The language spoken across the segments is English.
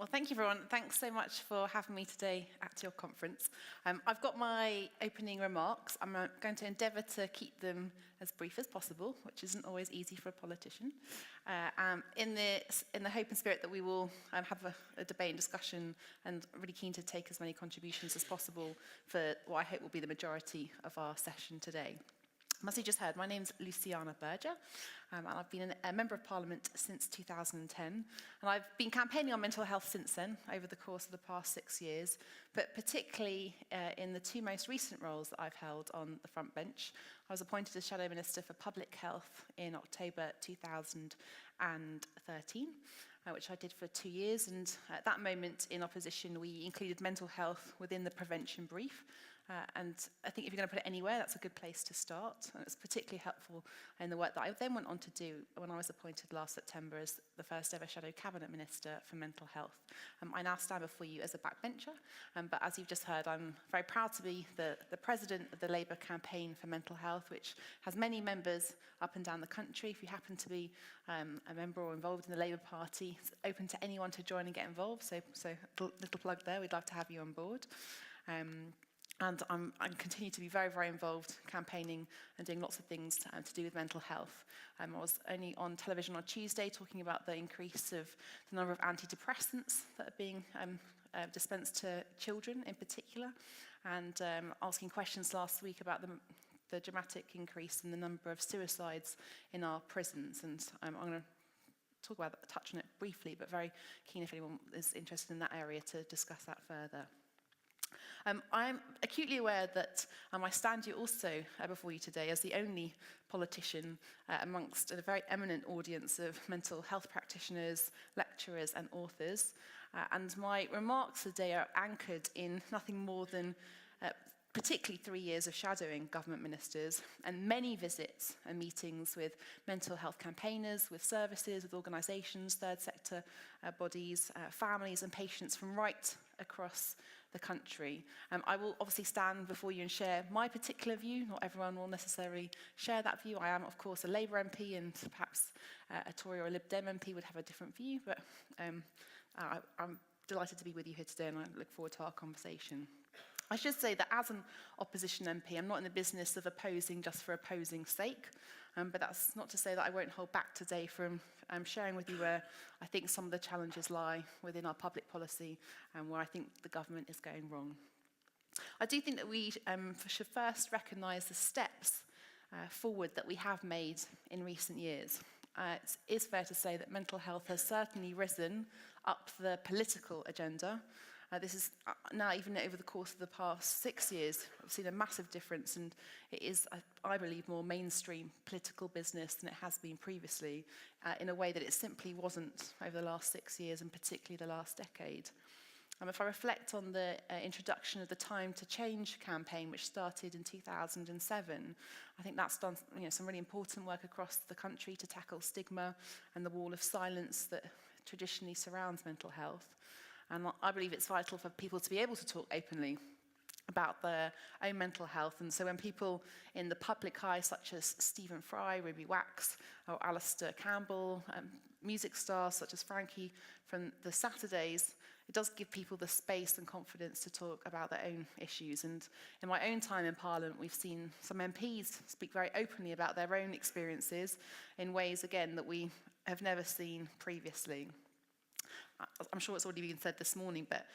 Well, thank you, everyone. Thanks so much for having me today at your conference. I've got my opening remarks. I'm going to endeavour to keep them as brief as possible, which isn't always easy for a politician, in the hope and spirit that we will have a debate and discussion, and really keen to take as many contributions as possible for what I hope will be the majority of our session today. As you just heard, my name's Luciana Berger, and I've been a Member of Parliament since 2010, and I've been campaigning on mental health since then, over the course of the past 6 years, but particularly in the two most recent roles that I've held on the front bench. I was appointed as Shadow Minister for Public Health in October 2013, which I did for 2 years, and at that moment in opposition we included mental health within the prevention brief, and I think if you're going to put it anywhere, that's a good place to start, and it's particularly helpful in the work that I then went on to do when I was appointed last September as the first ever Shadow Cabinet Minister for Mental Health. I now stand before you as a backbencher, but as you've just heard, I'm very proud to be the President of the Labour Campaign for Mental Health, which has many members up and down the country. If you happen to be a member or involved in the Labour Party, it's open to anyone to join and get involved, so little plug there, we'd love to have you on board. And I continue to be very, very involved campaigning and doing lots of things to do with mental health. I was only on television on Tuesday talking about the increase of the number of antidepressants that are being dispensed to children in particular, and asking questions last week about the dramatic increase in the number of suicides in our prisons. And I'm going to touch on it briefly, but very keen if anyone is interested in that area to discuss that further. I'm acutely aware that I stand here also before you today as the only politician amongst a very eminent audience of mental health practitioners, lecturers and authors. And my remarks today are anchored in nothing more than particularly 3 years of shadowing government ministers and many visits and meetings with mental health campaigners, with services, with organisations, third sector bodies, families and patients from right across the country. I will obviously stand before you and share my particular view. Not everyone will necessarily share that view. I am, of course, a Labour MP, and perhaps a Tory or a Lib Dem MP would have a different view, but I'm delighted to be with you here today, and I look forward to our conversation. I should say that as an opposition MP, I'm not in the business of opposing just for opposing's sake, but that's not to say that I won't hold back today from sharing with you where I think some of the challenges lie within our public policy and where I think the government is going wrong. I do think that we should first recognise the steps forward that we have made in recent years. It is fair to say that mental health has certainly risen up the political agenda. This is now, even over the course of the past 6 years, I've seen a massive difference, and it is, I believe, more mainstream political business than it has been previously, in a way that it simply wasn't over the last 6 years, and particularly the last decade. If I reflect on the introduction of the Time to Change campaign, which started in 2007, I think that's done some really important work across the country to tackle stigma and the wall of silence that traditionally surrounds mental health. And I believe it's vital for people to be able to talk openly about their own mental health. And so when people in the public eye, such as Stephen Fry, Ruby Wax, or Alistair Campbell, music stars such as Frankie from the Saturdays, it does give people the space and confidence to talk about their own issues. And in my own time in Parliament, we've seen some MPs speak very openly about their own experiences in ways, again, that we have never seen previously. I'm sure it's already been said this morning, but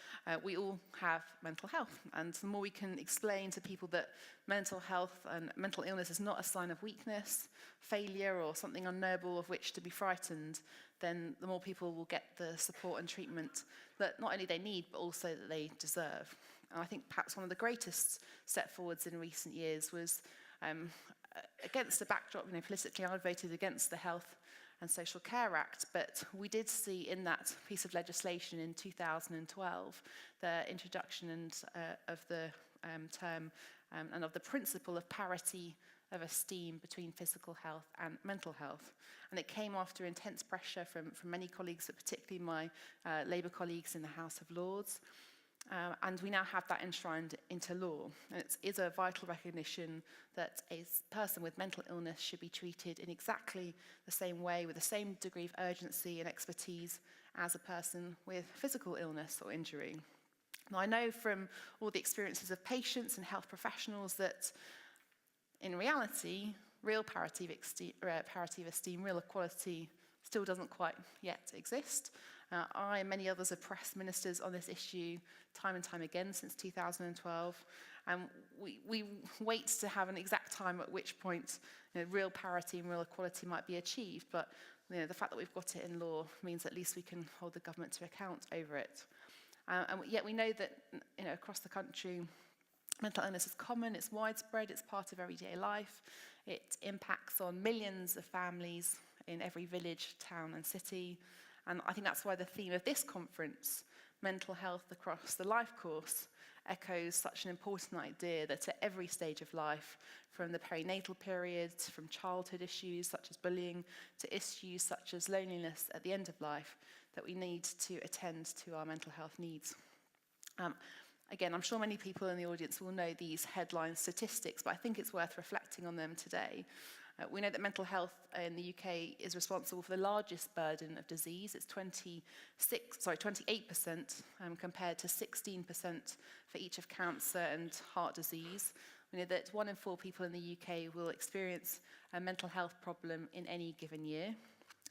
we all have mental health, and the more we can explain to people that mental health and mental illness is not a sign of weakness, failure, or something unknowable of which to be frightened, then the more people will get the support and treatment that not only they need, but also that they deserve. And I think perhaps one of the greatest step forwards in recent years was against the backdrop, politically I voted against the Health and Social Care Act, but we did see in that piece of legislation in 2012 the introduction of the term and of the principle of parity of esteem between physical health and mental health. And it came after intense pressure from many colleagues, but particularly my Labour colleagues in the House of Lords. And we now have that enshrined into law. And it is a vital recognition that a person with mental illness should be treated in exactly the same way, with the same degree of urgency and expertise as a person with physical illness or injury. Now, I know from all the experiences of patients and health professionals that in reality, real parity of esteem, real equality still doesn't quite yet exist. I and many others have pressed ministers on this issue time and time again since 2012. And we wait to have an exact time at which point real parity and real equality might be achieved. But the fact that we've got it in law means at least we can hold the government to account over it. And yet we know that across the country, mental illness is common, it's widespread, it's part of everyday life. It impacts on millions of families in every village, town and city. And I think that's why the theme of this conference, mental health across the life course, echoes such an important idea that at every stage of life, from the perinatal period, from childhood issues such as bullying, to issues such as loneliness at the end of life, that we need to attend to our mental health needs. Again, I'm sure many people in the audience will know these headline statistics, but I think it's worth reflecting on them today. We know that mental health in the UK is responsible for the largest burden of disease. It's 28% compared to 16% for each of cancer and heart disease. We know that 1 in 4 people in the UK will experience a mental health problem in any given year.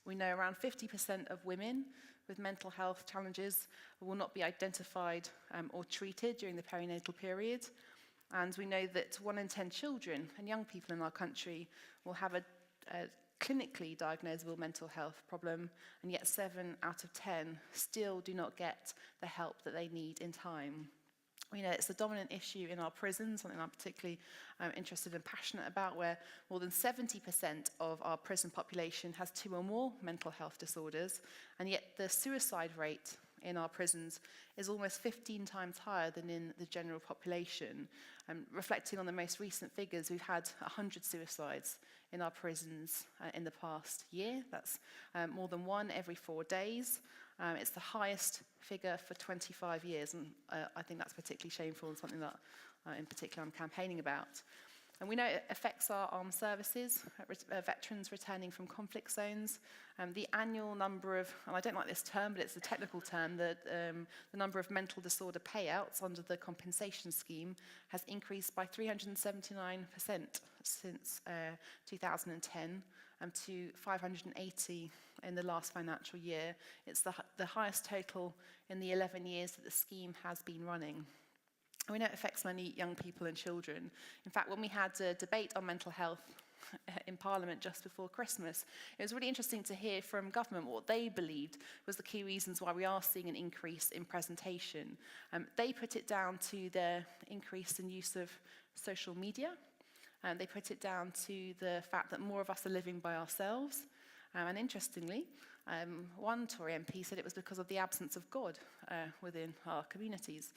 We know around 50% of women with mental health challenges will not be identified or treated during the perinatal period. And we know that 1 in 10 children and young people in our country will have a clinically diagnosable mental health problem, and yet 7 out of 10 still do not get the help that they need in time. We know it's a dominant issue in our prisons, something I'm particularly interested and passionate about, where more than 70% of our prison population has 2 or more mental health disorders, and yet the suicide rate in our prisons is almost 15 times higher than in the general population. Reflecting on the most recent figures, we've had 100 suicides in our prisons in the past year. That's more than 1 every 4 days. It's the highest figure for 25 years, and I think that's particularly shameful and something that in particular I'm campaigning about. And we know it affects our armed services, veterans returning from conflict zones. The annual number of, and I don't like this term, but it's a technical term, the number of mental disorder payouts under the compensation scheme has increased by 379% since 2010 to 580 in the last financial year. It's the highest total in the 11 years that the scheme has been running. And we know it affects many young people and children. In fact, when we had a debate on mental health in Parliament just before Christmas, it was really interesting to hear from government what they believed was the key reasons why we are seeing an increase in presentation. They put it down to the increase in use of social media. They put it down to the fact that more of us are living by ourselves. And interestingly, one Tory MP said it was because of the absence of God within our communities.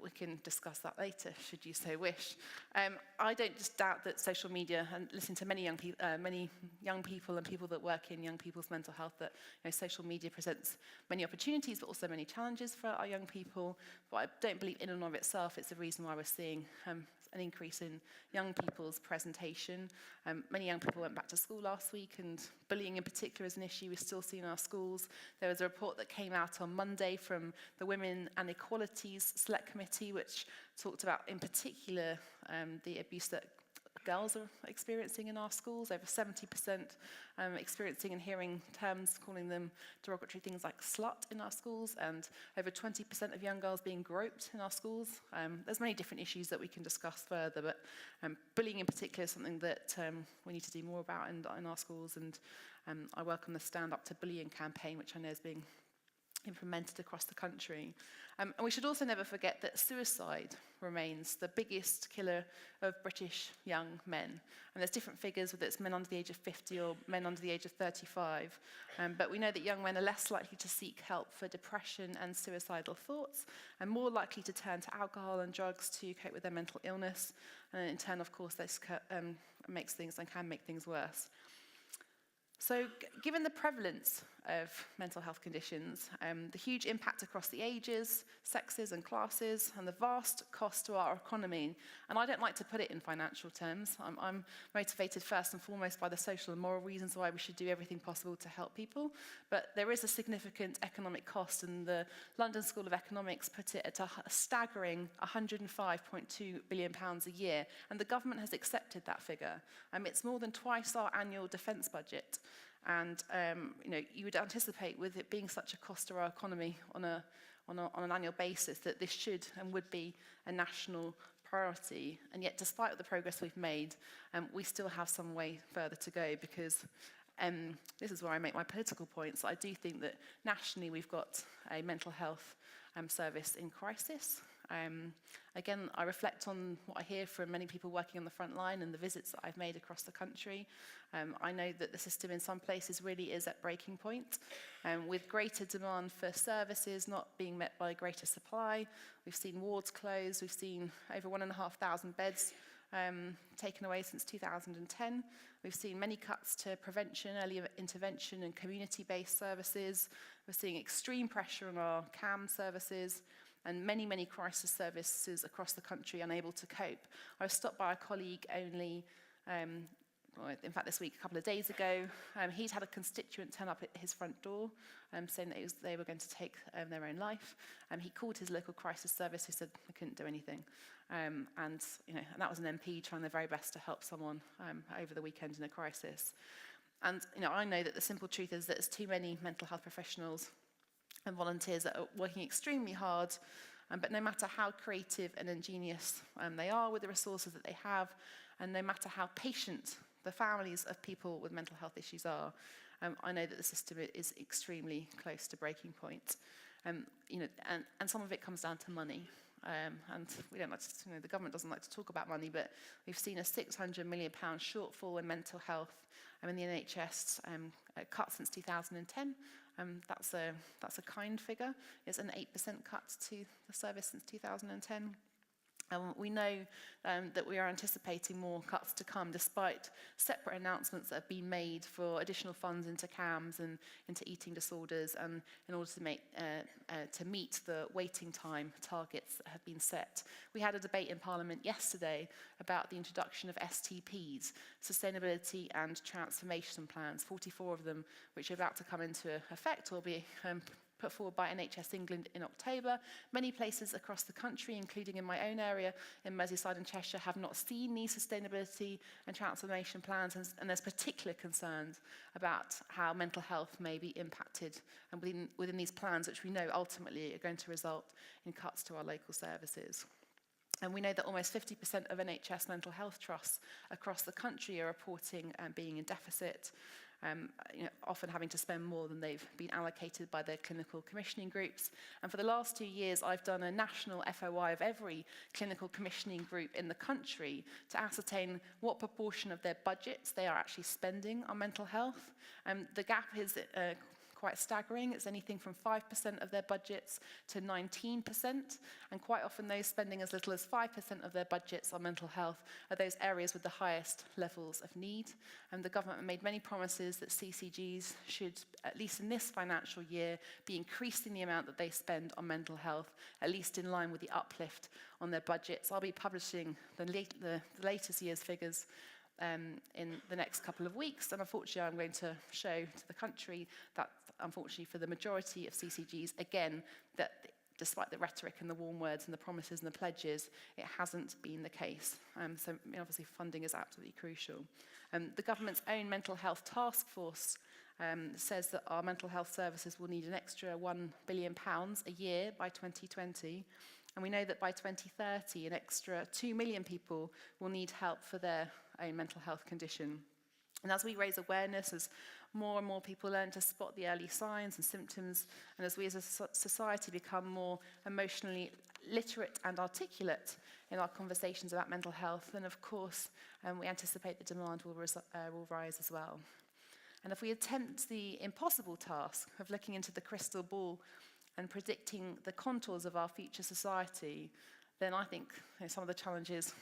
We can discuss that later, should you so wish. I don't just doubt that social media, and listen to many young people and people that work in young people's mental health, that social media presents many opportunities, but also many challenges for our young people. But I don't believe in and of itself it's the reason why we're seeing an increase in young people's presentation. Many young people went back to school last week, and bullying in particular is an issue we still see in our schools. There was a report that came out on Monday from the Women and Equalities Select Committee, which talked about, in particular, the abuse that girls are experiencing in our schools. Over 70% experiencing and hearing terms calling them derogatory things like slut in our schools, and over 20% of young girls being groped in our schools. There's many different issues that we can discuss further, but bullying in particular is something that we need to do more about in our schools, and I welcome the Stand Up to Bullying campaign, which I know is being implemented across the country. And we should also never forget that suicide remains the biggest killer of British young men. And there's different figures, whether it's men under the age of 50 or men under the age of 35. But we know that young men are less likely to seek help for depression and suicidal thoughts, and more likely to turn to alcohol and drugs to cope with their mental illness. And in turn, of course, this makes things and can make things worse. So So given the prevalence of mental health conditions, the huge impact across the ages, sexes and classes, and the vast cost to our economy, and I don't like to put it in financial terms. I'm motivated first and foremost by the social and moral reasons why we should do everything possible to help people, but there is a significant economic cost, and the London School of Economics put it at a staggering £105.2 billion a year, and the government has accepted that figure. It's more than twice our annual defence budget. And you would anticipate, with it being such a cost to our economy on an annual basis, that this should and would be a national priority. And yet, despite the progress we've made, we still have some way further to go, because this is where I make my political points. I do think that nationally we've got a mental health service in crisis. Again, I reflect on what I hear from many people working on the front line and the visits that I've made across the country. I know that the system in some places really is at breaking point, with greater demand for services not being met by greater supply. We've seen wards close, we've seen over 1,500 beds taken away since 2010. We've seen many cuts to prevention, early intervention and community-based services. We're seeing extreme pressure on our CAM services, and many, many crisis services across the country unable to cope. I was stopped by a colleague only, in fact this week, a couple of days ago. He'd had a constituent turn up at his front door saying that they were going to take their own life. He called his local crisis service, who said they couldn't do anything. And that was an MP trying their very best to help someone over the weekend in a crisis. And I know that the simple truth is that there's too many mental health professionals and volunteers that are working extremely hard, but no matter how creative and ingenious they are with the resources that they have, and no matter how patient the families of people with mental health issues are, I know that the system is extremely close to breaking point. And some of it comes down to money. And we don't like to, the government doesn't like to talk about money, but we've seen a £600 million shortfall in mental health in the NHS cut since 2010. That's a kind figure. It's an 8% cut to the service since 2010. We know that we are anticipating more cuts to come, despite separate announcements that have been made for additional funds into CAMS and into eating disorders, and in order to meet the waiting time targets that have been set. We had a debate in Parliament yesterday about the introduction of STPs, Sustainability and Transformation Plans, 44 of them, which are about to come into effect or be put forward by NHS England in October. Many places across the country, including in my own area in Merseyside and Cheshire, have not seen these sustainability and transformation plans, and there's particular concerns about how mental health may be impacted and within these plans, which we know ultimately are going to result in cuts to our local services. And we know that almost 50% of NHS mental health trusts across the country are reporting being in deficit, often having to spend more than they've been allocated by their clinical commissioning groups. And for the last 2 years, I've done a national FOI of every clinical commissioning group in the country to ascertain what proportion of their budgets they are actually spending on mental health. The gap is quite staggering. It's anything from 5% of their budgets to 19%, and quite often those spending as little as 5% of their budgets on mental health are those areas with the highest levels of need. And the government made many promises that CCGs should, at least in this financial year, be increasing the amount that they spend on mental health, at least in line with the uplift on their budgets. I'll be publishing the latest year's figures in the next couple of weeks, and unfortunately I'm going to show to the country that unfortunately for the majority of CCGs, again, that despite the rhetoric and the warm words and the promises and the pledges, it hasn't been the case. So obviously funding is absolutely crucial. The government's own mental health task force says that our mental health services will need an extra £1 billion a year by 2020. And we know that by 2030, an extra 2 million people will need help for their own mental health condition. And as we raise awareness, as more and more people learn to spot the early signs and symptoms, and as we as a society become more emotionally literate and articulate in our conversations about mental health, then of course we anticipate the demand will rise as well. And if we attempt the impossible task of looking into the crystal ball and predicting the contours of our future society, then I think some of the challenges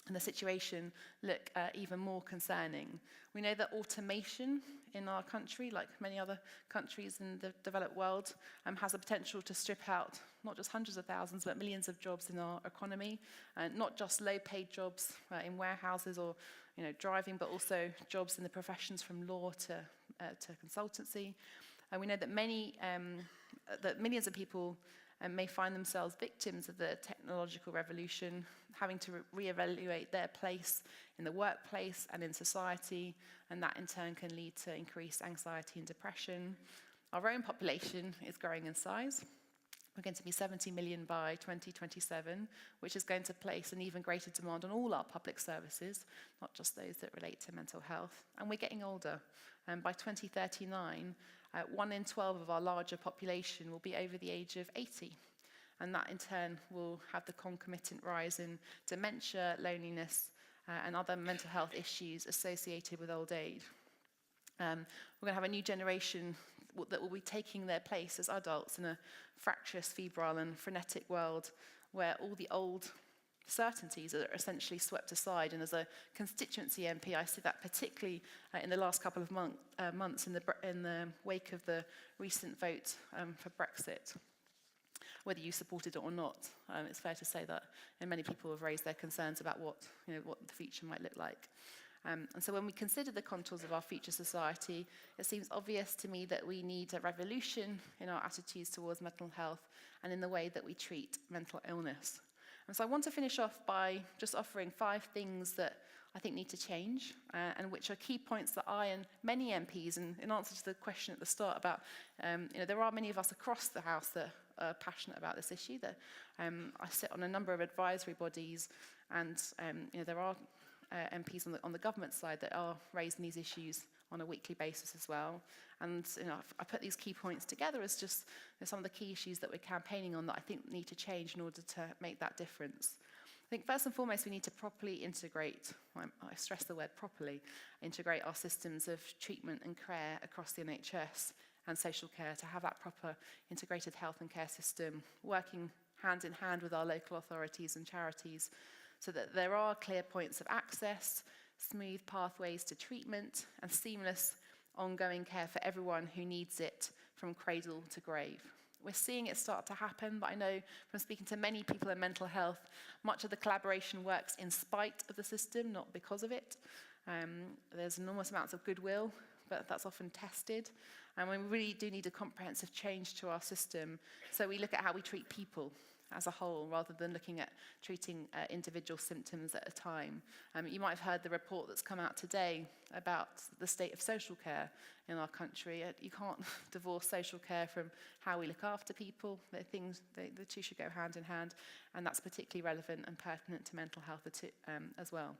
and the situation look even more concerning. We know that automation in our country, like many other countries in the developed world, has the potential to strip out not just hundreds of thousands, but millions of jobs in our economy, not just low-paid jobs in warehouses or driving, but also jobs in the professions from law to consultancy. And we know that millions of people may find themselves victims of the technological revolution, having to reevaluate their place in the workplace and in society, and that in turn can lead to increased anxiety and depression. Our own population is growing in size. We're going to be 70 million by 2027, which is going to place an even greater demand on all our public services, not just those that relate to mental health. And we're getting older. And by 2039, 1 in 12 of our larger population will be over the age of 80. And that in turn will have the concomitant rise in dementia, loneliness, and other mental health issues associated with old age. We're going to have a new generation that will be taking their place as adults in a fractious, febrile, and frenetic world where all the old certainties are essentially swept aside. And as a constituency MP, I see that particularly in the last couple of months in the wake of the recent vote for Brexit. Whether you supported it or not, it's fair to say that many people have raised their concerns about what the future might look like. And so when we consider the contours of our future society, it seems obvious to me that we need a revolution in our attitudes towards mental health and in the way that we treat mental illness. And so I want to finish off by just offering 5 things that I think need to change, and which are key points that I and many MPs, and in answer to the question at the start about, there are many of us across the House that are passionate about this issue. That I sit on a number of advisory bodies, and there are MPs on the government side that are raising these issues on a weekly basis as well. And I put these key points together as just some of the key issues that we're campaigning on that I think need to change in order to make that difference. I think first and foremost we need to properly integrate, I stress the word properly, integrate our systems of treatment and care across the NHS and social care to have that proper integrated health and care system working hand in hand with our local authorities and charities, so that there are clear points of access, smooth pathways to treatment, and seamless ongoing care for everyone who needs it from cradle to grave. We're seeing it start to happen, but I know from speaking to many people in mental health, much of the collaboration works in spite of the system, not because of it. There's enormous amounts of goodwill, but that's often tested. And we really do need a comprehensive change to our system, so we look at how we treat people as a whole, rather than looking at treating individual symptoms at a time. You might have heard the report that's come out today about the state of social care in our country. You can't divorce social care from how we look after people. The two should go hand in hand, and that's particularly relevant and pertinent to mental health as well.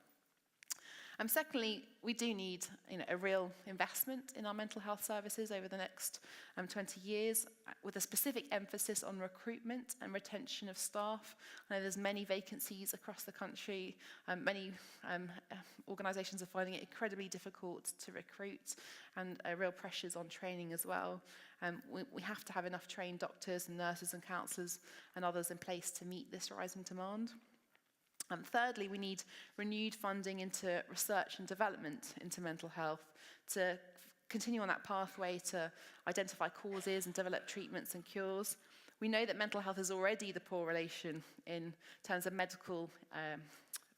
Secondly, we do need a real investment in our mental health services over the next 20 years, with a specific emphasis on recruitment and retention of staff. I know there's many vacancies across the country. Many organisations are finding it incredibly difficult to recruit, and real pressures on training as well. We have to have enough trained doctors and nurses and counsellors and others in place to meet this rising demand. Thirdly, we need renewed funding into research and development into mental health to continue on that pathway to identify causes and develop treatments and cures. We know that mental health is already the poor relation in terms of medical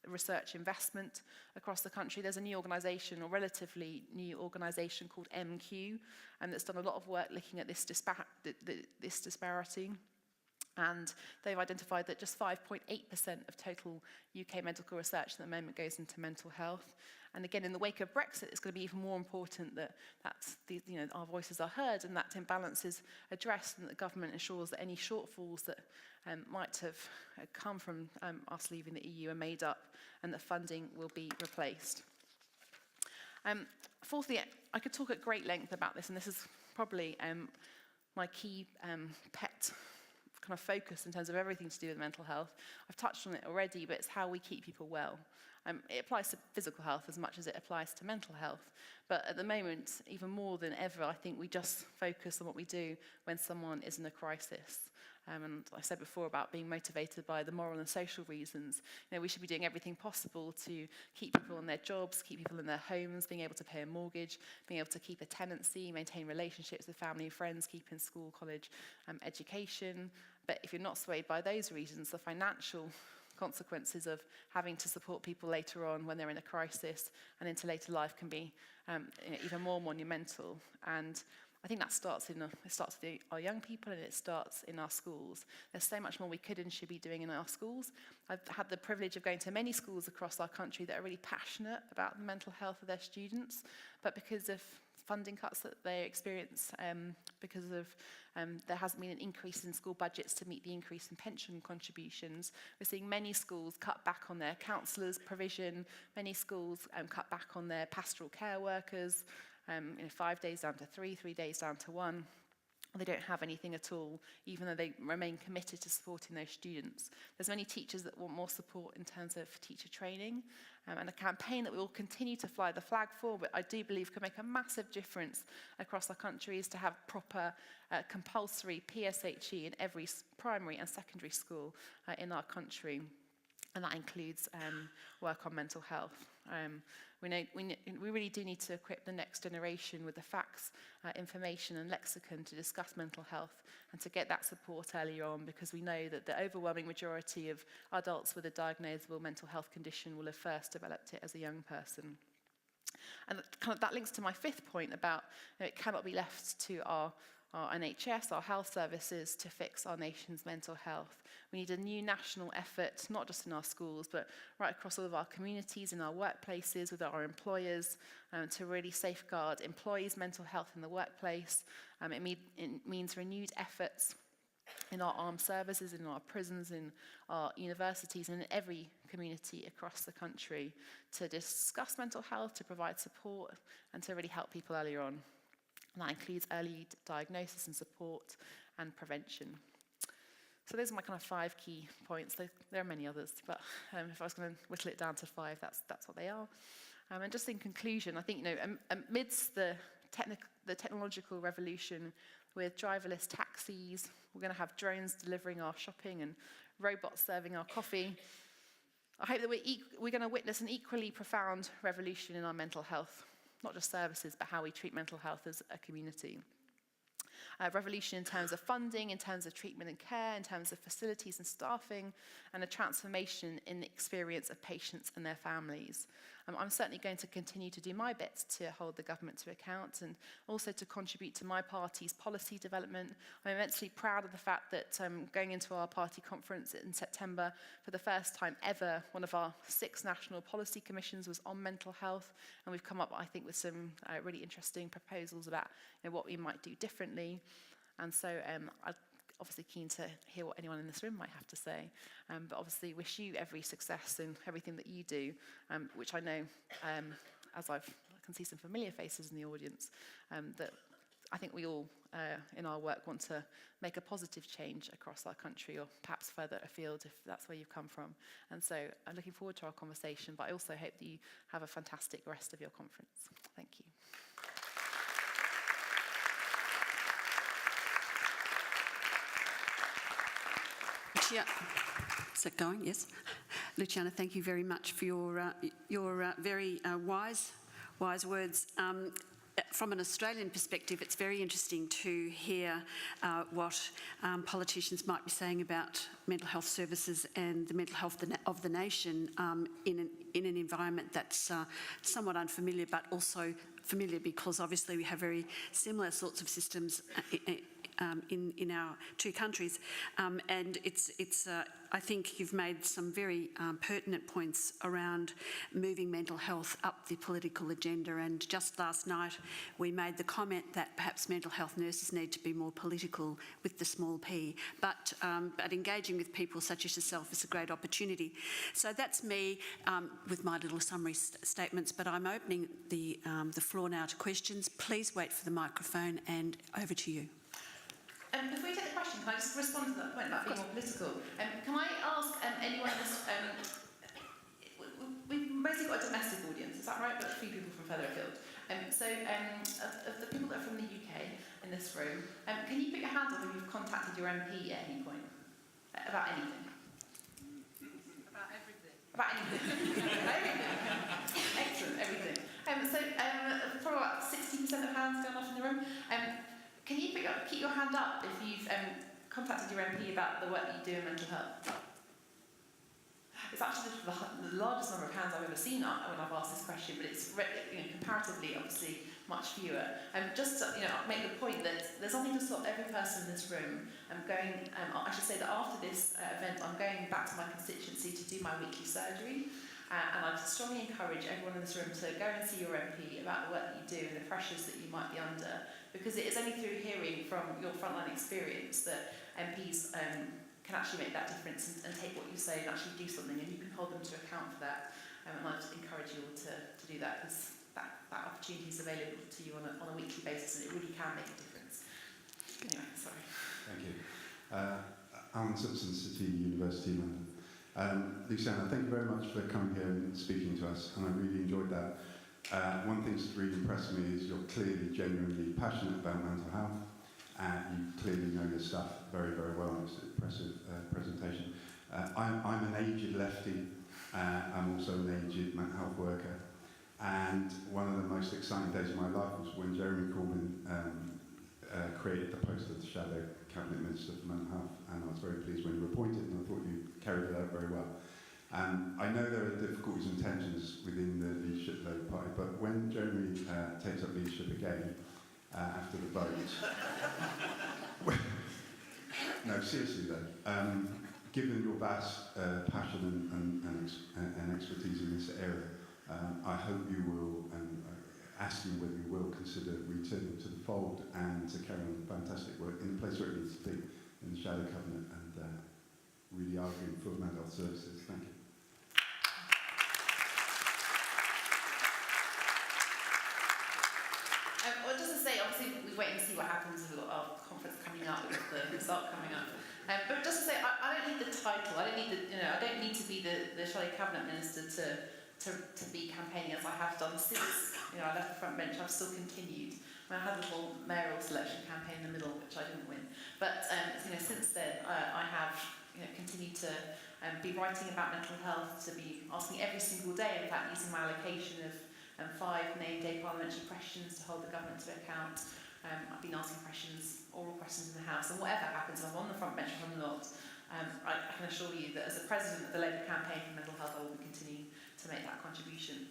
research investment across the country. There's a new organisation, or relatively new organisation, called MQ, that's done a lot of work looking at this disparity. And they've identified that just 5.8% of total UK medical research at the moment goes into mental health. And again, in the wake of Brexit, it's going to be even more important that our voices are heard and that imbalance is addressed, and that the government ensures that any shortfalls that might have come from us leaving the EU are made up, and that funding will be replaced. Fourthly, I could talk at great length about this, and this is probably my key pet kind of focus in terms of everything to do with mental health. I've touched on it already, but it's how we keep people well. It applies to physical health as much as it applies to mental health. But at the moment, even more than ever, I think we just focus on what we do when someone is in a crisis. And I said before about being motivated by the moral and social reasons. We should be doing everything possible to keep people on their jobs, keep people in their homes, being able to pay a mortgage, being able to keep a tenancy, maintain relationships with family and friends, keep in school, college, education. But if you're not swayed by those reasons, the financial consequences of having to support people later on when they're in a crisis and into later life can be even more monumental. And I think that starts with our young people, and it starts in our schools. There's so much more we could and should be doing in our schools. I've had the privilege of going to many schools across our country that are really passionate about the mental health of their students, but because of funding cuts that they experience, because of there hasn't been an increase in school budgets to meet the increase in pension contributions, we're seeing many schools cut back on their counsellors' provision, many schools cut back on their pastoral care workers, 5 days down to 3 days down to 1. They don't have anything at all, even though they remain committed to supporting those students. There's many teachers that want more support in terms of teacher training, and a campaign that we will continue to fly the flag for, but I do believe could make a massive difference across our country, is to have proper compulsory PSHE in every primary and secondary school in our country. And that includes work on mental health. We really do need to equip the next generation with the facts, information and lexicon to discuss mental health and to get that support earlier on, because we know that the overwhelming majority of adults with a diagnosable mental health condition will have first developed it as a young person. And that links to my fifth point about it cannot be left to our NHS, our health services, to fix our nation's mental health. We need a new national effort, not just in our schools, but right across all of our communities, in our workplaces, with our employers, to really safeguard employees' mental health in the workplace. It means renewed efforts in our armed services, in our prisons, in our universities, and in every community across the country to discuss mental health, to provide support, and to really help people earlier on. And that includes early diagnosis and support and prevention. So those are my kind of 5 key points. There are many others, but if I was going to whittle it down to 5, that's what they are. And just in conclusion, I think amidst the technological revolution with driverless taxis, we're going to have drones delivering our shopping and robots serving our coffee. I hope that we're going to witness an equally profound revolution in our mental health. Not just services, but how we treat mental health as a community. Revolution in terms of funding, in terms of treatment and care, in terms of facilities and staffing, and a transformation in the experience of patients and their families. I'm certainly going to continue to do my bit to hold the government to account and also to contribute to my party's policy development. I'm immensely proud of the fact that going into our party conference in September, for the first time ever, one of our 6 national policy commissions was on mental health, and we've come up, I think, with some really interesting proposals about what we might do differently. And so I'm obviously keen to hear what anyone in this room might have to say, but obviously wish you every success in everything that you do, which I know, as I can see some familiar faces in the audience, that I think we all in our work want to make a positive change across our country, or perhaps further afield if that's where you've come from. And so I'm looking forward to our conversation, but I also hope that you have a fantastic rest of your conference. Thank you. Yeah. Is it going? Yes. Luciana, thank you very much for your very wise words. From an Australian perspective, it's very interesting to hear what politicians might be saying about mental health services and the mental health of the nation in an environment that's somewhat unfamiliar, but also familiar because obviously we have very similar sorts of systems in our 2 countries, and I think you've made some very pertinent points around moving mental health up the political agenda. And just last night, we made the comment that perhaps mental health nurses need to be more political with the small p. But engaging with people such as yourself is a great opportunity. So that's me with my little summary statements. But I'm opening the floor now to questions. Please wait for the microphone, and over to you. Before you take the question, can I just respond to that point about being more political? Can I ask anyone else, we've mostly got a domestic audience, is that right? But a few people from further afield. Of the people that are from the UK in this this room, can you put your hand up if you've contacted your MP at any point? About anything? About everything. About anything. Everything. Excellent, everything. Probably about 60% of hands going off in the room. Can you keep your hand up if you've contacted your MP about the work that you do in mental health? It's actually the largest number of hands I've ever seen when I've asked this question, but it's comparatively, obviously, much fewer. Just to make the point that there's nothing to stop every person in this room I should say that after this event, I'm going back to my constituency to do my weekly surgery. And I'd strongly encourage everyone in this room to go and see your MP about the work that you do and the pressures that you might be under, because it is only through hearing from your frontline experience that MPs can actually make that difference and take what you say and actually do something, and you can hold them to account for that. And I'd encourage you all to do that, because that opportunity is available to you on a weekly basis, and it really can make a difference. Anyway, sorry. Thank you. Alan Simpson, City University, London. Luciana, thank you very much for coming here and speaking to us, and I really enjoyed that. One thing that's really impressed me is you're clearly genuinely passionate about mental health, and you clearly know your stuff very, very well. It's an impressive presentation. I'm an aged lefty. I'm also an aged mental health worker, and one of the most exciting days of my life was when Jeremy Corbyn created the post of the Shadow Cabinet Minister for Mental Health, and I was very pleased when you were appointed, and I thought you carried it out very well. I know there are difficulties and tensions within the leadership of the Labour Party, but when Jeremy takes up leadership again after the vote, no, seriously though, given your vast passion and expertise in this area, I hope you will, and asking whether you will consider returning to the fold and to carry on fantastic work in the place where it needs to be, in the Shadow Cabinet, and really arguing for mental health services. Thank you. Well, just to say, obviously, we wait and see what happens with our conference coming up, with the result coming up. But just to say, I don't need the title. I don't need I don't need to be the Shadow Cabinet Minister to be campaigning as I have done since I left the front bench. I've still continued. I had a little mayoral selection campaign in the middle, which I didn't win. But since then, I have continued to be writing about mental health, to be asking every single day, in fact, using my allocation of 5 named day parliamentary questions to hold the government to account. I've been asking oral questions in the House, and whatever happens, if I'm on the front bench or I'm not, I can assure you that as the president of the Labour campaign for mental health, I will continue to make that contribution.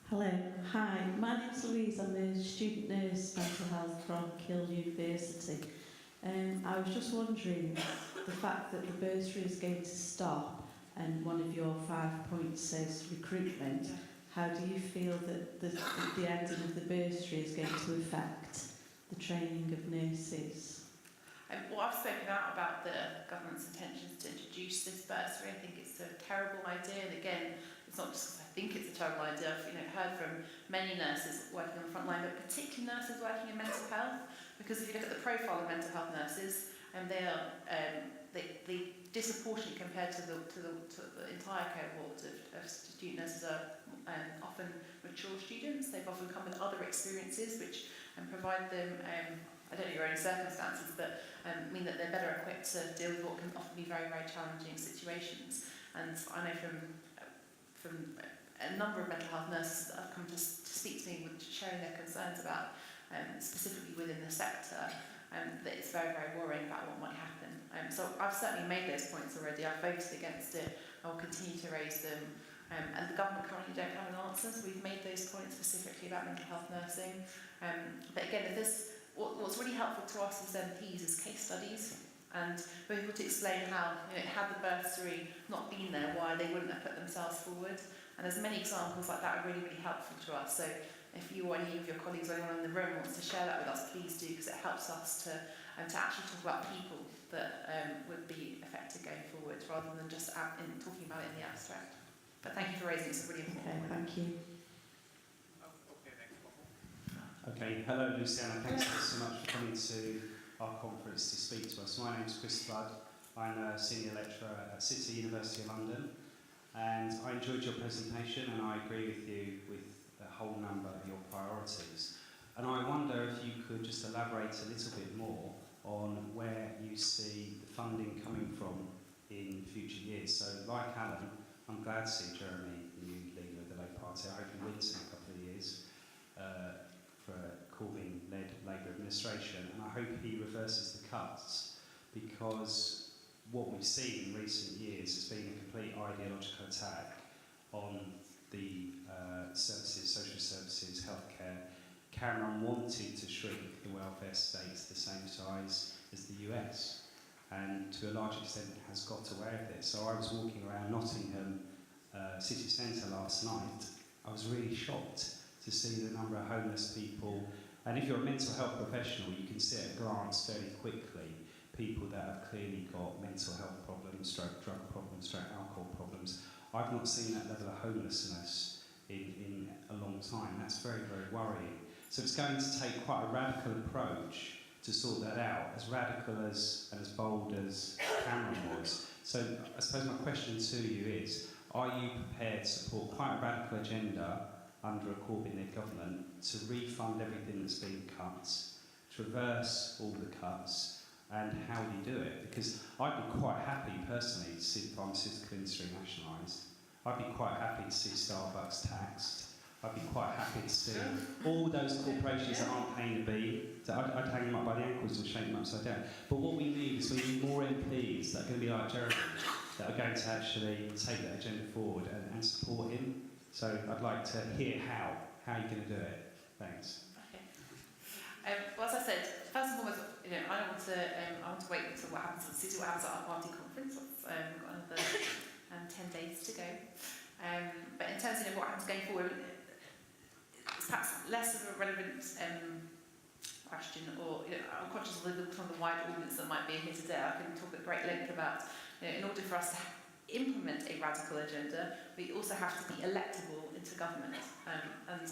Hello, hi, my name's Louise, I'm a student nurse mental health from Keele University. I was just wondering, the fact that the bursary is going to stop and one of your 5 points says recruitment, how do you feel that the ending of the bursary is going to affect the training of nurses? Well, I've spoken out about the government's intentions to introduce this bursary. I think it's a terrible idea, and again, it's not just because I think it's a terrible idea. I've heard from many nurses working on the front line, but particularly nurses working in mental health, because if you look at the profile of mental health nurses, they are they disproportionately compared to the entire cohort of student nurses are often mature students. They've often come with other experiences which provide them, I don't know your own circumstances, but mean that they're better equipped to deal with what can often be very, very challenging situations. And I know from a number of mental health nurses that have come to speak to me with sharing their concerns about, specifically within the sector, that it's very, very worrying about what might happen. So I've certainly made those points already. I've voted against it. I will continue to raise them. And the government currently don't have an answer, so we've made those points specifically about mental health nursing. But again, what's really helpful to us as MPs is case studies, and we're able to explain how, had the bursary not been there, why they wouldn't have put themselves forward. And there's many examples like that are really, really helpful to us. So if you or any of your colleagues or anyone in the room wants to share that with us, please do, because it helps us to actually talk about people that would be affected going forward, rather than just talking about it in the abstract. But thank you for raising it. It's a really important point. Thank you. Okay, hello Luciana, thanks so much for coming to our conference to speak to us. My name is Chris Flood. I'm a senior lecturer at City University of London, and I enjoyed your presentation and I agree with you with a whole number of your priorities. elaborate a little bit more on where you see the funding coming from in future years. So, like Alan, I'm glad to see Jeremy, the new leader of the Labour Party. I hope he wins in a couple of years for a Corbyn-led Labour administration, and I hope he reverses the cuts, because what we've seen in recent years has been a complete ideological attack on the services, social services, healthcare. Cameron wanted to shrink the welfare state to the same size as the US, and to a large extent has got away with it. So I was walking around Nottingham city centre last night. I was really shocked to see the number of homeless people, and if you're a mental health professional, you can see at a glance very quickly people that have clearly got mental health problems, drug problems, alcohol problems. I've not seen that level of homelessness in a long time. That's very, very worrying. So it's going to take quite a radical approach to sort that out, as radical as and as bold as Cameron was. So I suppose my question to you is, are you prepared to support quite a radical agenda under a Corbyn-led government to refund everything that's been cut, to reverse all the cuts, and how do you do it? Because I'd be quite happy personally to see the pharmaceutical industry nationalised. I'd be quite happy to see Starbucks taxed. I'd be quite happy to see all those corporations that aren't paying the beam. So I'd hang them up by the ankles and shake them upside down. But what we need is we need more MPs that are going to be like Jeremy, that are going to actually take that agenda forward and support him. So I'd like to hear how you're going to do it. Thanks. Okay. Well, as I said, first and foremost, I want to wait until what happens at our party conference. We've got another 10 days to go. But in terms of what happens going forward, it's perhaps less of a relevant question, or I'm conscious of some of the wider audience that might be here today. I can talk at great length about, in order for us to implement a radical agenda, we also have to be electable into government. And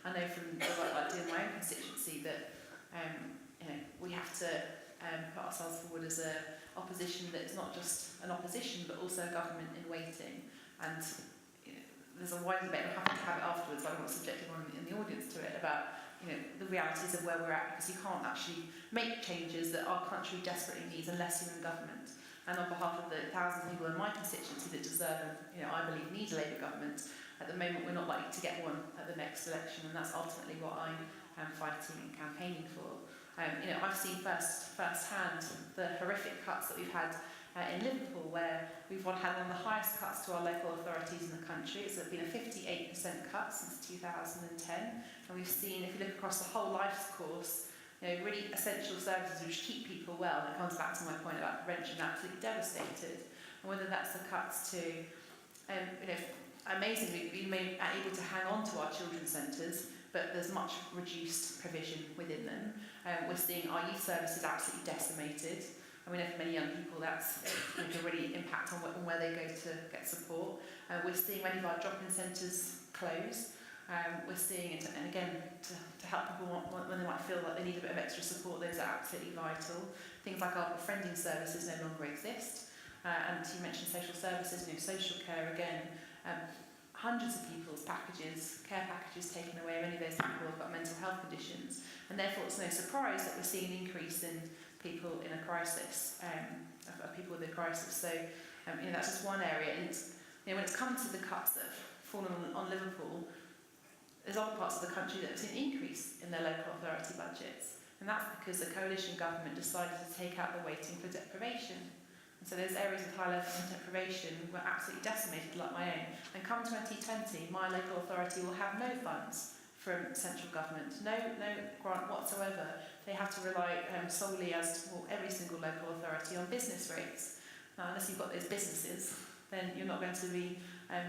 I know from the work I do in my own constituency that we have to put ourselves forward as an opposition that is not just an opposition but also a government in waiting. And there's a wide debate, I'm happy to have it afterwards, but I'm not subjecting anyone in the audience to it, about the realities of where we're at, because you can't actually make changes that our country desperately needs unless you're in government. And on behalf of the thousands of people in my constituency that deserve and I believe need a Labour government, at the moment we're not likely to get one at the next election, and that's ultimately what I am fighting and campaigning for. I've seen firsthand the horrific cuts that we've had in Liverpool, where we've had one of the highest cuts to our local authorities in the country. It's been a 58% cut since 2010, and we've seen, if you look across the whole life course, really essential services which keep people well, and it comes back to my point about prevention, absolutely devastated. And whether that's the cuts to, amazingly, we've been able to hang on to our children's centres, but there's much reduced provision within them. We're seeing our youth services absolutely decimated. I mean, for many young people, that's going to really impact on where they go to get support. We're seeing many of our drop-in centres close. We're seeing it, and again, to help people when they might feel like they need a bit of extra support, those are absolutely vital. Things like our befriending services no longer exist. And you mentioned social services, social care again. Hundreds of people's packages, care packages taken away. Many of those people have got mental health conditions, and therefore it's no surprise that we're seeing an increase in people in a crisis, of people with a crisis. So that's just one area. And when it's come to the cuts that have fallen on Liverpool, there's other parts of the country that have seen an increase in their local authority budgets, and that's because the coalition government decided to take out the waiting for deprivation. And so those areas of high level of deprivation were absolutely decimated, like my own. And come 2020, my local authority will have no funds from central government, no grant whatsoever. They have to rely solely, as to every single local authority, on business rates. Now, unless you've got those businesses, then you're not going to be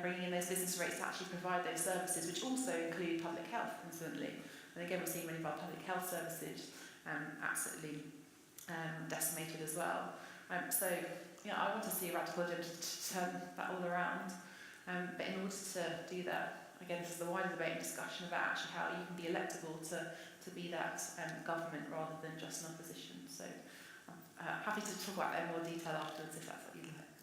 bringing in those business rates to actually provide those services, which also include public health, incidentally. And again, we're seeing many of our public health services absolutely decimated as well. I want to see a radical agenda to turn that all around. But in order to do that, again, this is the wider debate and discussion about actually how you can be electable to be that government rather than just an opposition. So happy to talk about that in more detail afterwards if that's what you'd like.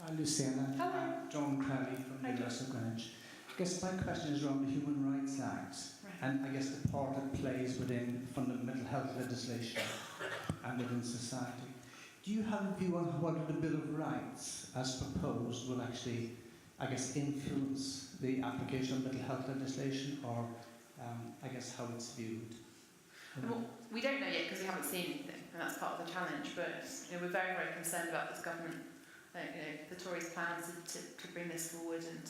Hi Luciana. Hello. I'm John Crowley from the University of Greenwich. I guess my question is around the Human Rights Act. Right. and I guess the part it plays within fundamental health legislation and within society. Do you have a view on whether the Bill of Rights, as proposed, will actually, I guess, influence the application of mental health legislation, or I guess how it's viewed? Well, we don't know yet because we haven't seen anything, and that's part of the challenge. But we're very, very concerned about this government, the Tories' plans to bring this forward. And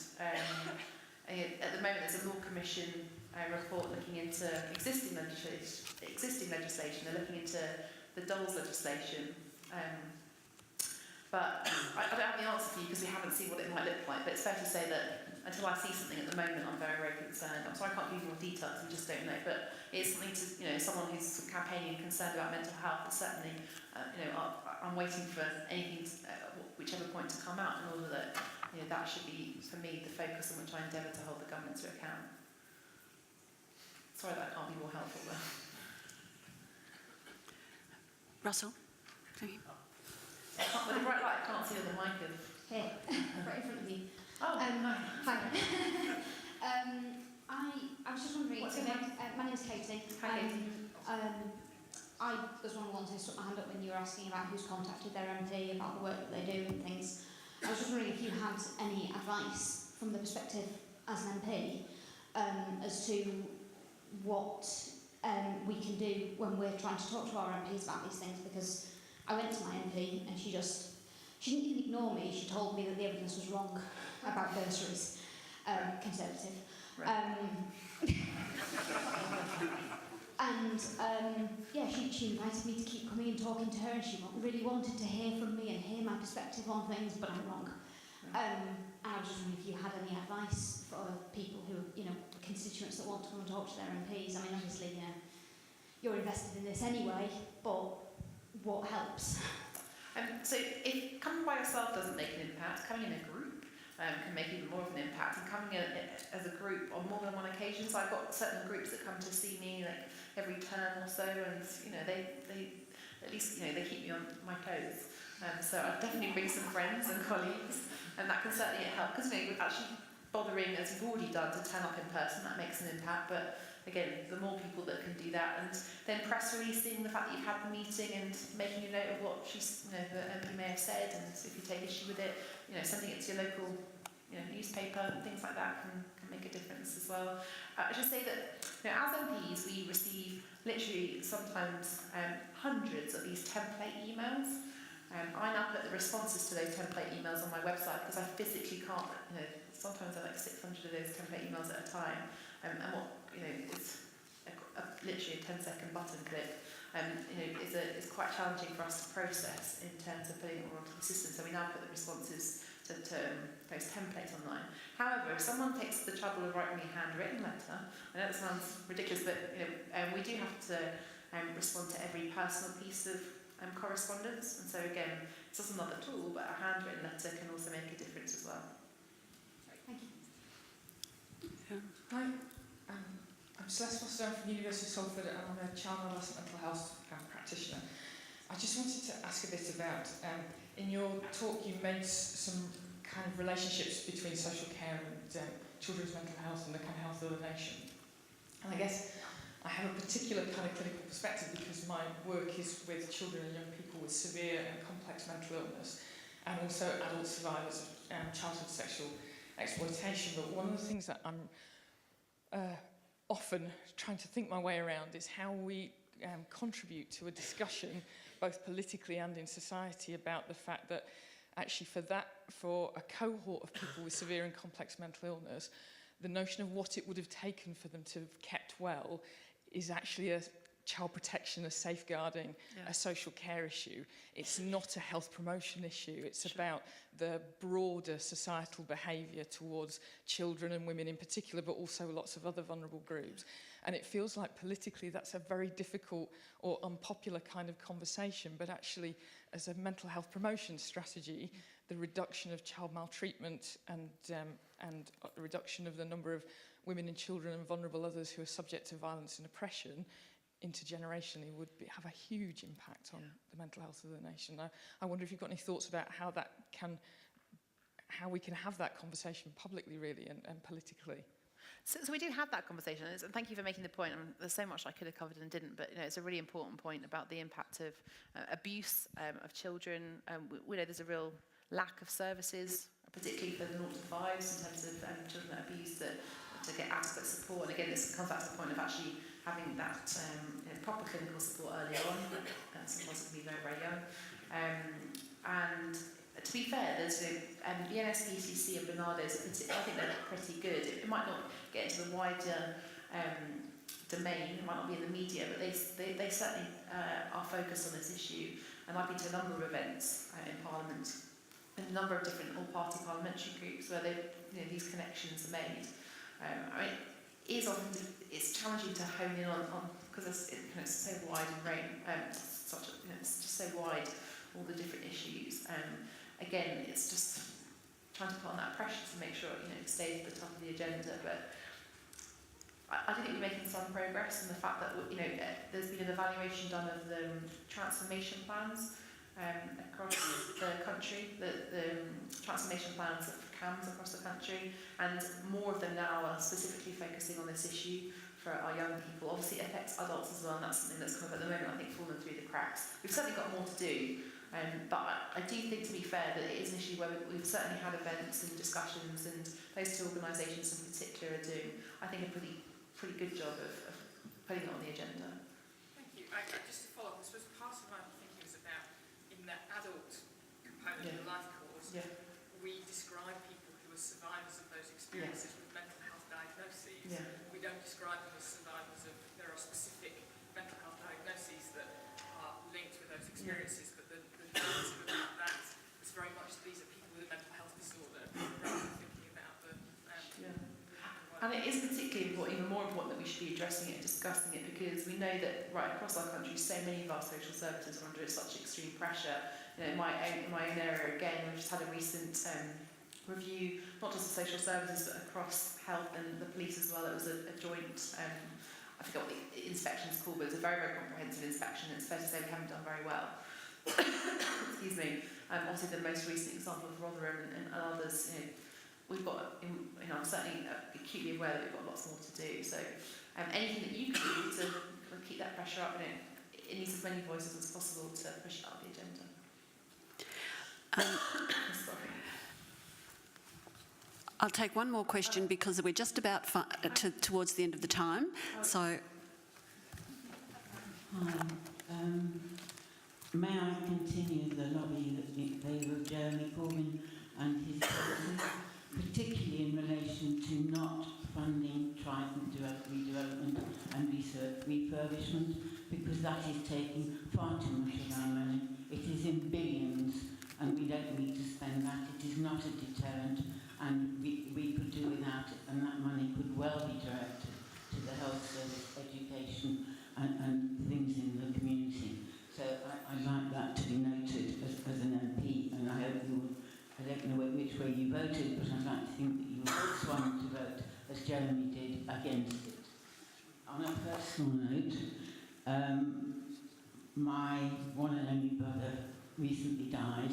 at the moment, there's a Law Commission report looking into existing legislation. They're looking into the dolls legislation. But I don't have the answer for you because we haven't seen what it might look like. But it's fair to say that until I see something at the moment, I'm very, very concerned. I'm sorry I can't give you more details, we just don't know. But it's something to, someone who's campaigning and concerned about mental health, but certainly, I'm waiting for anything, whichever point to come out in order that, that should be, for me, the focus on which I endeavour to hold the government to account. Sorry that I can't be more helpful there. Russell? Thank you. With the bright light, I can't see on the mic. Here, right in front of you. Oh, hi. Hi. I was just wondering, What's your name? My name is Katie. Hi, Katie. I was one of the ones who stuck my hand up when you were asking about who's contacted their MP about the work that they do and things. I was just wondering if you had any advice from the perspective as an MP as to what we can do when we're trying to talk to our MPs about these things, because I went to my MP and she didn't even ignore me. She told me that the evidence was wrong about bursaries, Conservative. Right. Yeah, she invited me to keep coming and talking to her, and she really wanted to hear from me and hear my perspective on things, but I'm wrong. And I was just wondering if you had any advice for people who, constituents that want to come and talk to their MPs. I mean, obviously, you're invested in this anyway, but what helps? So if coming by yourself doesn't make an impact, coming in a group can make even more of an impact, and coming in as a group on more than one occasion. So I've got certain groups that come to see me like every term or so, and they at least they keep me on my toes. So I'd definitely bring some friends and colleagues, and that can certainly help, because actually bothering, as you've already done, to turn up in person, that makes an impact. But again, the more people that can do that, and then press releasing the fact that you've had the meeting and making a note of what she's, the MP may have said, and if you take issue with it, sending it to your local, newspaper, things like that can make a difference as well. I should say that, as MPs, we receive literally sometimes hundreds of these template emails. I now put the responses to those template emails on my website because I physically can't, sometimes I like 600 of those template emails at a time. And what, it's literally a 10-second button click, is quite challenging for us to process in terms of putting it all onto the system. So we now put the responses to those templates online. However, if someone takes the trouble of writing me a handwritten letter, I know that sounds ridiculous, but we do have to respond to every personal piece of correspondence. And so again, it's just another tool, but a handwritten letter can also make a difference as well. Thank you. Hi, I'm Celeste Foster from the University of Salford, and I'm a child and adolescent mental health practitioner. I just wanted to ask a bit about, in your talk you made some kind of relationships between social care and children's mental health and the kind of health of the nation. And I guess I have a particular kind of clinical perspective because my work is with children and young people with severe and complex mental illness, and also adult survivors of childhood sexual exploitation. But one of the things that I'm often trying to think my way around is how we contribute to a discussion, both politically and in society, about the fact that actually for a cohort of people with severe and complex mental illness, the notion of what it would have taken for them to have kept well is actually a child protection, a safeguarding, a social care issue. It's not a health promotion issue. It's about the broader societal behaviour towards children and women in particular, but also lots of other vulnerable groups. And it feels like politically that's a very difficult or unpopular kind of conversation, but actually as a mental health promotion strategy, the reduction of child maltreatment and the reduction of the number of women and children and vulnerable others who are subject to violence and oppression intergenerationally would have a huge impact on the mental health of the nation. I wonder if you've got any thoughts about how we can have that conversation publicly, really, and politically. So we do have that conversation, and thank you for making the point. There's so much I could have covered and didn't, but it's a really important point about the impact of abuse of children. We know there's a real lack of services, particularly for the 0 to 5s in terms of children that abuse, to get adequate support. And again, this comes back to the point of actually having that proper clinical support early on, sometimes it can be very, very young. And to be fair, there's the NSPCC and Bernardo's, I think they're pretty good. It might not get into the wider domain, it might not be in the media, but they certainly are focused on this issue. And I've been to a number of events in Parliament, and a number of different all-party parliamentary groups where these connections are made. I mean, it's challenging to hone in on because it's so wide and it's just so wide, all the different issues. Again, it's just trying to put on that pressure to make sure it stays at the top of the agenda. But I do think we're making some progress, and the fact that there's been an evaluation done of the transformation plans across the country, the transformation plans of CAMs across the country, and more of them now are specifically focusing on this issue for our young people. Obviously it affects adults as well, and that's something that's kind of at the moment I think fallen through the cracks. We've certainly got more to do, but I do think, to be fair, that it is an issue where we've certainly had events and discussions, and those two organisations in particular are doing, I think, a pretty good job of putting it on the agenda. Thank you. Just to follow up, I suppose part of my thinking is about in that adult component of the life course, we describe people who are survivors of those experiences with mental health diagnoses. We don't describe them as survivors of, there are specific mental health diagnoses that are linked with those experiences, but the narrative about that is very much, these are people with a mental health disorder, rather than thinking about the And it is particularly important, even more important, that we should be addressing it and discussing it, because we know that right across our country, so many of our social services are under such extreme pressure. In my own area, again, we've just had a recent review, not just of social services, but across health and the police as well. It was a joint, I forget what the inspection's called, but it was a very, very comprehensive inspection. It's fair to say we haven't done very well. Excuse me. Obviously, the most recent example of Rotherham and others, we've got, I'm certainly acutely aware that we've got lots more to do. So anything that you can do to keep that pressure up, it needs as many voices as possible to push it up the agenda. Sorry. I'll take one more question because we're just about towards the end of the time. So, hi. May I continue the lobbying in favour of Jeremy Corbyn and his policies, particularly in relation to not funding Trident redevelopment and refurbishment, because that is taking far too much of our money. It is in billions, and we don't need to spend that. It is not a deterrent, and we could do without it, and that money could well be directed to the health service, education, and things in the community. So I'd like that to be noted as an MP, and I hope you will. I don't know which way you voted, but I'd like to think that you were sworn to vote, as Jeremy did, against it. On a personal note, my one and only brother recently died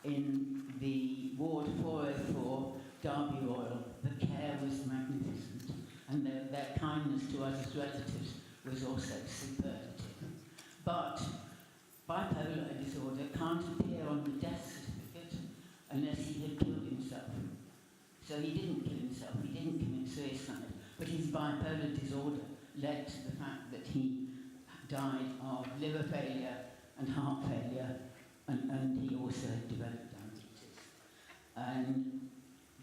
in the Ward 404 Derby Royal. The care was magnificent, and their kindness to us as relatives was also superlative. But bipolar disorder can't appear on the death certificate unless he had killed himself. So he didn't kill himself, he didn't commit suicide, but his bipolar disorder led to the fact that he died of liver failure and heart failure, and he also developed diabetes. And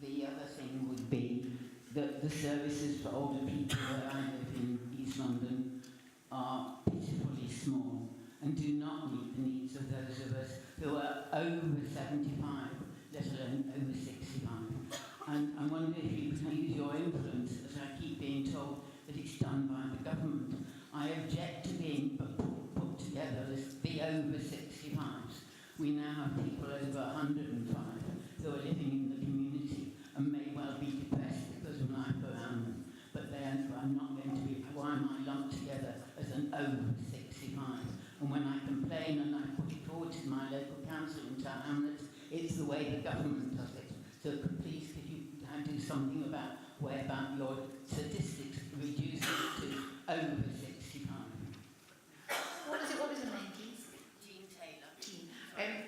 the other thing would be that the services for older people where I live in East London are pitifully small and do not meet the needs of those of us who are over 75, let alone over 65. And I wonder if you can use your influence, as I keep being told that it's done by the government. I object to being put together as the over 65s. We now have people over 105 who are living in the community and may well be depressed because of life around them, but they are not going to be. Why am I lumped together as an over 65? And when I complain and I put it forward to my local council in Town Hamlets, it's the way the government does it. So please, could you do something about whereby your statistics reduce it to over 65. What was your name, please? Jean Taylor. Jean.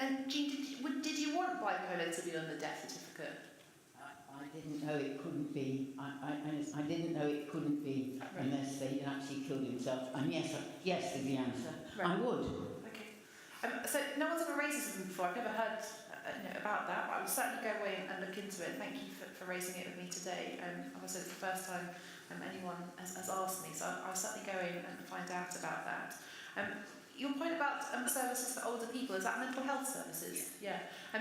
And Jean, did you want bipolar to be on the death certificate? I didn't know it couldn't be. I didn't know it couldn't be unless they actually killed himself. And yes is the answer. Right. I would. Okay. So no one's ever raised this before. I've never heard about that, but I will certainly go away and look into it. Thank you for raising it with me today. Obviously, it's the first time anyone has asked me, so I'll certainly go in and find out about that. Your point about services for older people, is that mental health services? Yeah.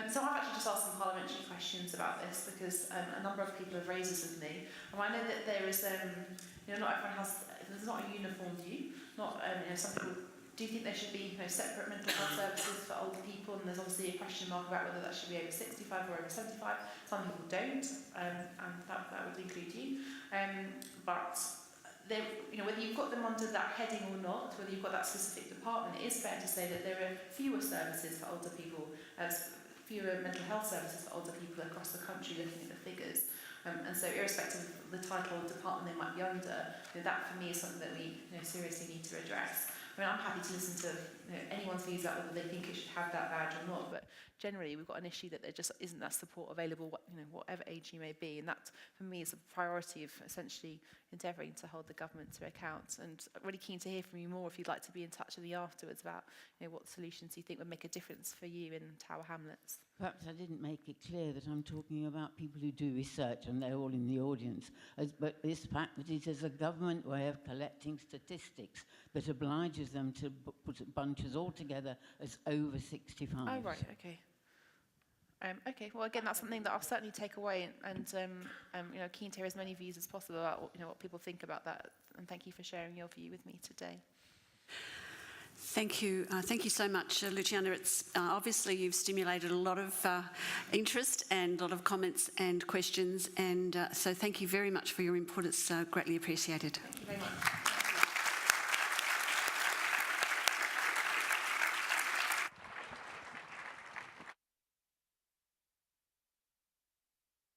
So I've actually just asked some parliamentary questions about this because a number of people have raised this with me. And I know that there is, not everyone has, there's not a uniform view. Not, some people do think there should be separate mental health services for older people, and there's obviously a question mark about whether that should be over 65 or over 75. Some people don't, and that would include you. But whether you've got them under that heading or not, whether you've got that specific department, it is fair to say that there are fewer services for older people, fewer mental health services for older people across the country, looking at the figures. And so irrespective of the title or department they might be under, that for me is something that we seriously need to address. I mean, I'm happy to listen to anyone's views about whether they think it should have that badge or not, but generally we've got an issue that there just isn't that support available, whatever age you may be, and that for me is a priority of essentially endeavouring to hold the government to account. And I'm really keen to hear from you more if you'd like to be in touch with me afterwards about what solutions you think would make a difference for you in Tower Hamlets. Perhaps I didn't make it clear that I'm talking about people who do research, and they're all in the audience. But this fact that it is a government way of collecting statistics that obliges them to put bunches all together as over 65. Oh, right, okay. Okay, well, again, that's something that I'll certainly take away, and keen to hear as many views as possible about what people think about that. And thank you for sharing your view with me today. Thank you so much, Luciana. It's obviously you've stimulated a lot of interest and a lot of comments and questions, and so thank you very much for your input. It's greatly appreciated. Thank you very much.